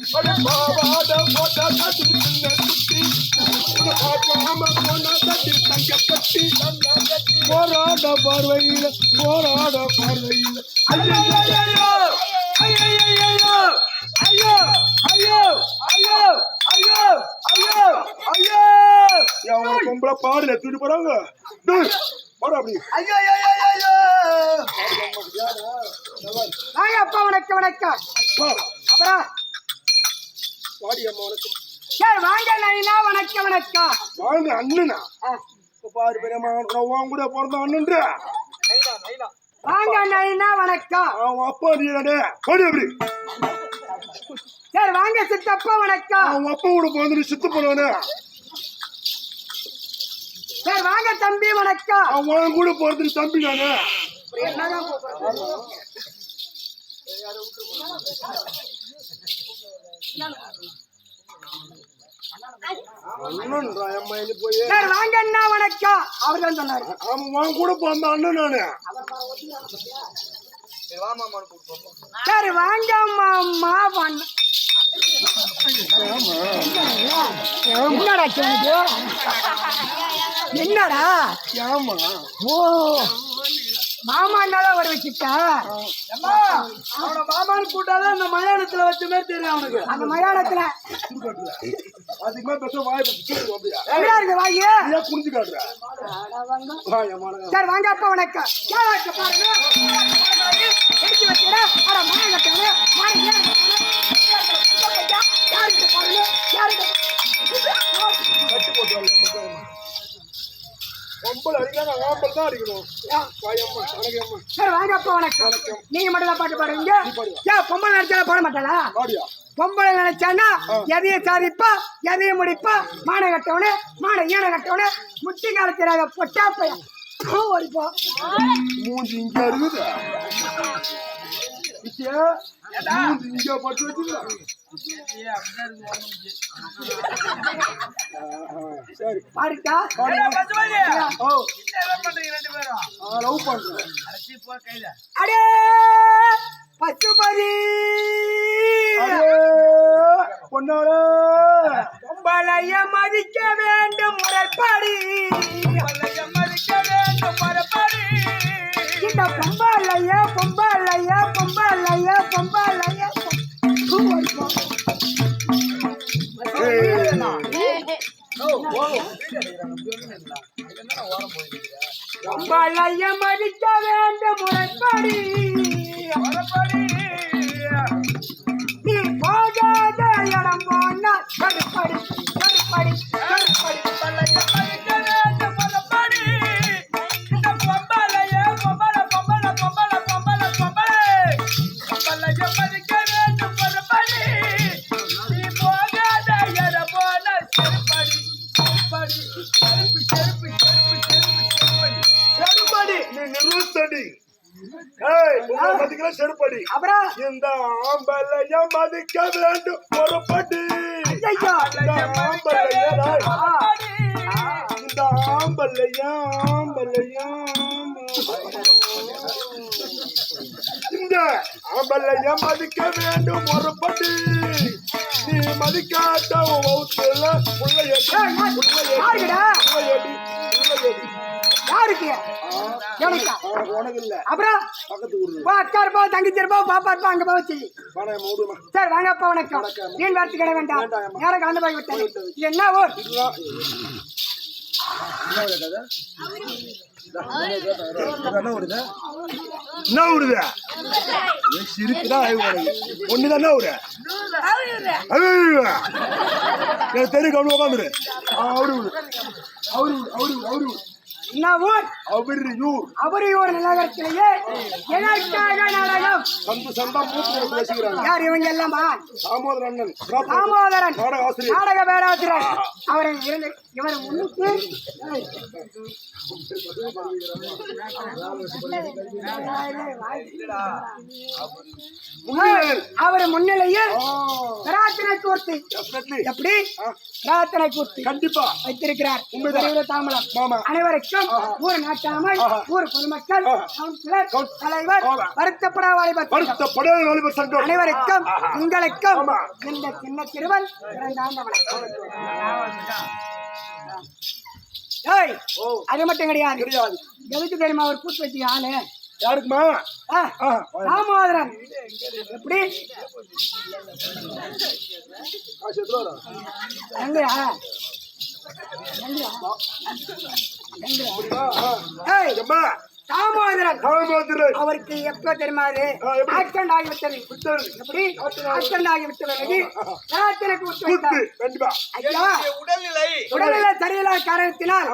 பாவாட போட்டா தட்டி சின்ன குட்டி பார்க்காம போனா தட்டி தங்க கட்டி போராட பார்வையில் போராட பார்வையில் ஐயோ ஐயோ ஐயோ ஐயோ ஐயோ ஐயோ ஐயோ ஐயோ ஐயோ அவங்க பொம்பளை பாடுல தூட்டி போறாங்க போட அப்படி ஐயோ ஐயோ ஐயோ அப்பா வணக்கம் வணக்கம் அப்புறம் பாடி அம்மா வணக்கம் சரி வாங்க நைனா வணக்கம் வணக்கம் வாங்க அண்ணனா பாரு பெரியம்மா உன் கூட பிறந்த அண்ணன்ற வாங்க நைனா வணக்கம் அவன் அப்பா நீடே பாடி அப்படி சரி வாங்க சித்தப்பா வணக்கம் அவன் அப்பா கூட பிறந்து சித்து போனவனே சரி வாங்க தம்பி வணக்கம் அவன் கூட பிறந்து தம்பி நானே சரி வாங்க அண்ணா வணக்கம் அவர் தான் சொன்னாரு அவன் கூட பிறந்த அண்ணன் நானு சரி வாங்க மாமா என்னடா சொல்லுது என்னடா ஆமா ஓ மாமானால வர வச்சுட்டா அவன மாமான்னு கூட்டாதான் அந்த மயானத்துல வச்ச மாதிரி தெரியும் அவனுக்கு அந்த மயானத்துல அதுக்குமே பெற்ற வாய் என்ன இருக்கு வாயி புரிஞ்சு காட்டுற சரி வாங்க அப்பா வணக்கம் பாருங்க எடுத்து வச்சுடா அட மாய கட்டவனே மாய யாருக்கு பாருங்க யாருக்கு கட்டி போட்டு பொம்பளை அடிக்கலாம் ஆம்பல் தான் அடிக்கணும் சரி வாங்க அப்பா வணக்கம் நீங்க மட்டும் தான் பாட்டு பாடுவீங்க ஏன் பொம்பளை நினைச்சாலும் பாட மாட்டாளா பொம்பளை நினைச்சானா எதையும் சாதிப்பா எதையும் முடிப்பா மானை கட்டவனு மானை ஈனை கட்டவனு முட்டி காலத்திராக பொட்டா பையன் ஓடிப்போம் மூஞ்சி இங்க இருக்குது இங்க பட்டு வச்சுக்க சரி பாருக்கா லவ் பண்றேன் அடே பசுபதி பொன்னால பொம்பளைய மதிக்க வேண்டும் முறைப்படி இந்த பொம்பளைய பொம்பளைய பொம்பளைய பொம்பளைய பொம்பளைய மதிக்க வேண்டும் முறைப்படி நீ போகாத இடம் போனா கருப்படி கருப்படி கருப்படி செருப்படி அப்புறம் இந்த ஆம்பளைய மதிக்க வேண்டும் ஒரு படி இந்த ஆம்பளைய ஆம்பளைய இந்த ஆம்பளைய மதிக்க வேண்டும் ஒரு படி நீ மதிக்காட்ட யாருக்கு உனக்கு இல்ல அப்புறம் பக்கத்து ஊரு அக்கா இருப்பா தங்கச்சி இருப்பா பாப்பா இருப்பா அங்க போய் வச்சு சரி வாங்க அப்பா வணக்கம் நீன் வார்த்தை கிடை வேண்டாம் நேரம் கலந்து போய் விட்டேன் என்ன ஊர் என்ன ஊருது சிரிப்புதான் ஒண்ணுதான் என்ன ஊரு எனக்கு தெரியும் கவனம் உட்காந்துரு அவரு அவரு அவரு அவரு என்ன ஊர் அவரையூர் நகரத்திலேயே எனக்காக நாடகம் யார் இவங்க எல்லாமா தாமோதரன் நாடக பேராசிரியர் அவரை இவர் முன்னுக்கு அவர் முன்னிலையில் பிரார்த்தனைக்கு பூர்த்தி Definitely. எப்படி பிரார்த்தனை பூர்த்தி கண்டிப்பா வைத்திருக்கிறார் உண்மைதான். தாமலம் ஆமா. அனைவருக்கும் ஊர் நாட்டாமை ஊர் பொதுமக்கள் கவுன்சிலர் தலைவர் வருத்தப்பட வாலிபர் வருத்தப்பட வாலிபர் சங்கம் அனைவருக்கும் உங்களுக்கும் இந்த சின்ன சிறுவன் பிறந்தாண்ட வணக்கம். ஏய், அது மட்டும் கிடையாது. எதுக்கு தெரியுமா ஒரு கூத்து வச்சு ஆளு யாருக்குமா? தாமோதரன். எப்படி எங்கயா தாமோதரன் அவருக்கு எப்ப தெரியுமா ஆக்சிடென்ட் ஆகிவிட்டது. எப்படி ஆக்சிடென்ட் ஆகிவிட்டது உடல்நிலை சரியில்லாத காரணத்தினால்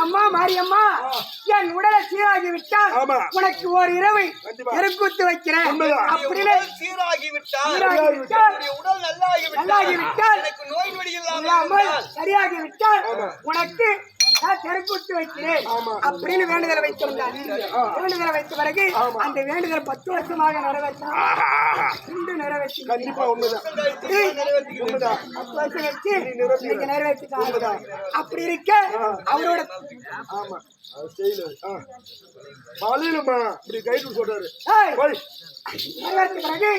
அம்மா மாரியம்மா என் உடலை சீராகி விட்டால் உனக்கு ஒரு இரவு எருக்கூத்து வைக்கிறேன். அப்படின்னு சரியாகி விட்டால் உனக்கு தெருக்கூத்து வைக்கிறேன் அப்படின்னு வேண்டுதலை வைத்திருந்தார். வேண்டுதலை வைத்த பிறகு அந்த வேண்டுதல் 10 வருஷமாக நிறைவேற்றார். 10 வருஷம் வச்சு இன்னைக்கு நிறைவேற்றிட்டாங்க. அப்படி இருக்க அவரோட நிறைவேற்ற பிறகு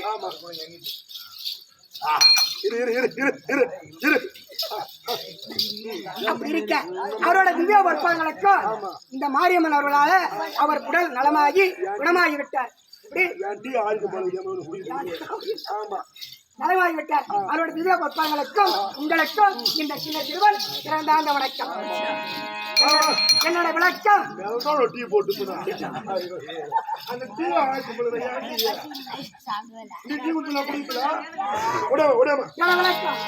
அப்படி இருக்க அவரோட திவ்ய வற்பங்களுக்கும் இந்த மாரியம்மன் அவர்களால அவர் உடல் நலமாகி குணமாகி விட்டார். நலமாகிவிட்டார். அவரோட திவ்ய வற்பங்களுக்கும் உங்களுக்கும் இந்த சின்ன சிறுவன் பிறந்தாண்ட வணக்கம். என்னோட விளக்கம் வணக்கம்.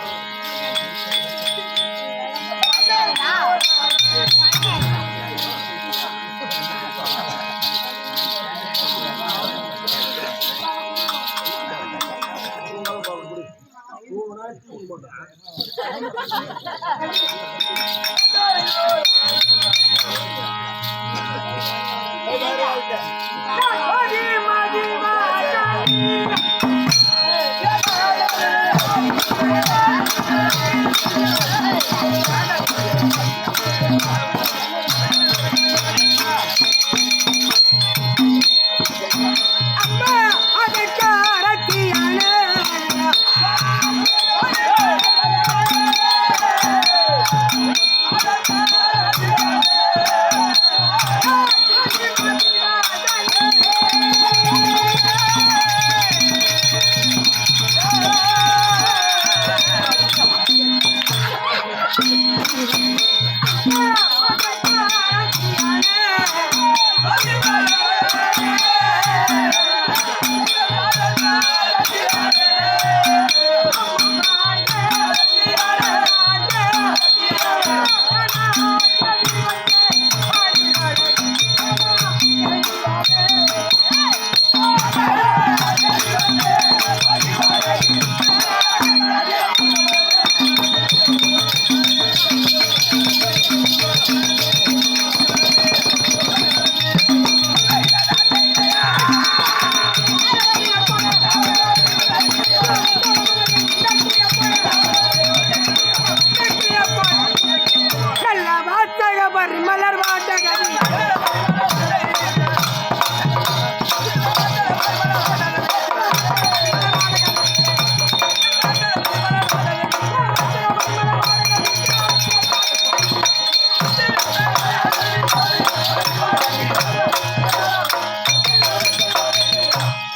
எப்படி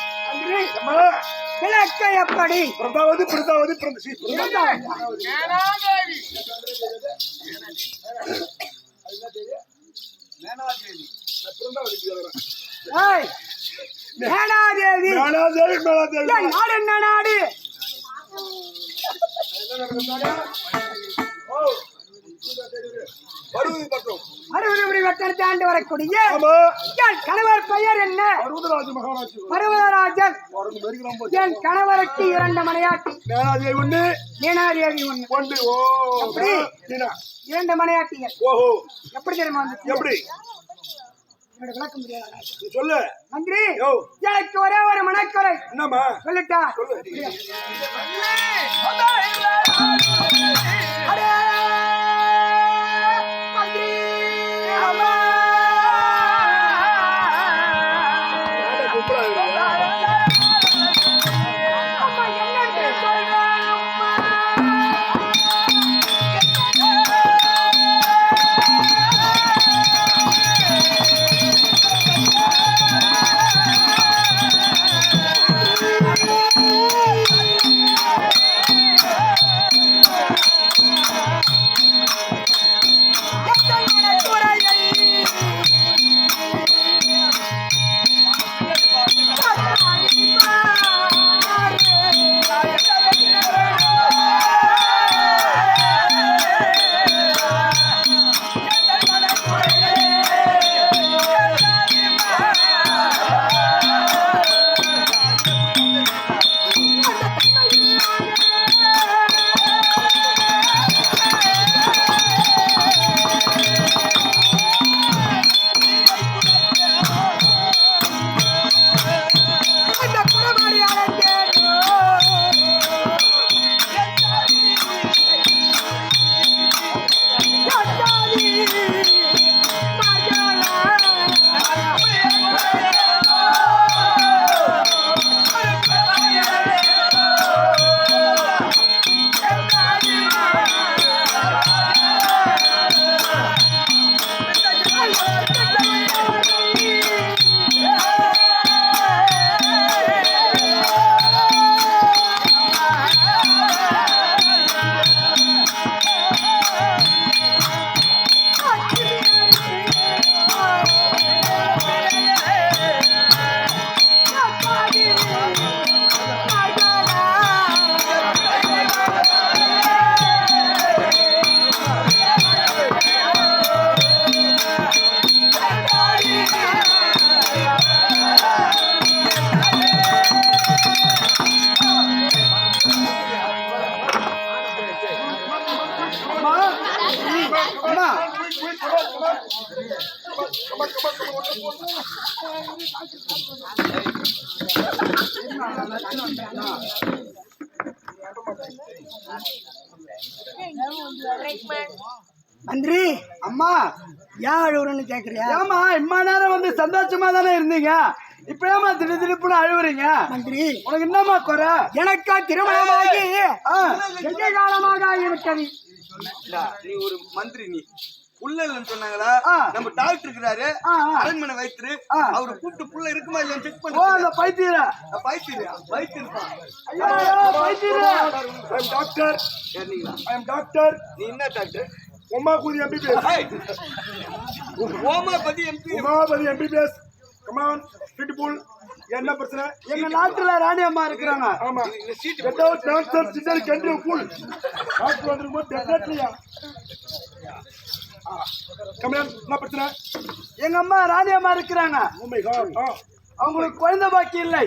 மேனாதேவி நாடு என்ன நாடு ஆண்டு வரக்கூடிய கணவர் பெயர் என்ன? பர்வதராஜன். என் கணவருக்கு 2 மனையாட்டி. மீனாதேவி ஒன்று. அப்படி 2 மனையாட்டிகள். எப்படி தெரியுமா? எப்படி என்னோட விளக்க முடியாது. நீ சொல்லு. மந்திரி யோ. எனக்கு ஒரே ஒரு மனக்குறை. என்னம்மா? சொல்லிட்டா சொல்லு. அடே மந்திரி அம்மா யாரை கூப்பிடாதீங்க. அம்மா என்னன்னு சொல்றேன் அம்மா. மந்திரி அம்மா ஏன் அழுவுறன்னு கேக்குறியா? ஏமா இம்மா நேரம் வந்து சந்தோஷமா தானே இருந்தீங்க, இப்ப ஏமா திடீர் திடீர்னு அழுவுறீங்க? மந்திரி உனக்கு என்னமா குறை? எனக்கா திருமணமாகி எந்த காலமாக ஆகிவிட்டது. நீ ஒரு மந்திரி, நீ புள்ள இல்லைன்னு சொன்னாங்களா? நம்ம டாக்டர் இருக்கிறாரு, அரண்மனை வைத்திரு, அவரு கூப்பிட்டு புள்ள இருக்குமா இல்லையா செக் ஓ பண்ணு. அந்த பைத்தியர வைத்திருப்பான். பைத்தியர I am doctor. I am doctor. நீ என்ன doctor? Umapathi MBBS. Omapathi MB. Umapathi MBBS. Come on, pitbull. என்ன பிரச்சனை? எங்க நாட்டுல ராணி அம்மா இருக்கிறாங்க. ஆமா. சீட்டு Get out nonsense, sister, can you pull? Doctor வந்திருக்கும்போது definitely. Come on, என்ன பிரச்சனை? எங்க அம்மா ராணி அம்மா இருக்கிறாங்க. Oh my God. அவங்களுக்கு குழந்தை பாக்கி இல்லை.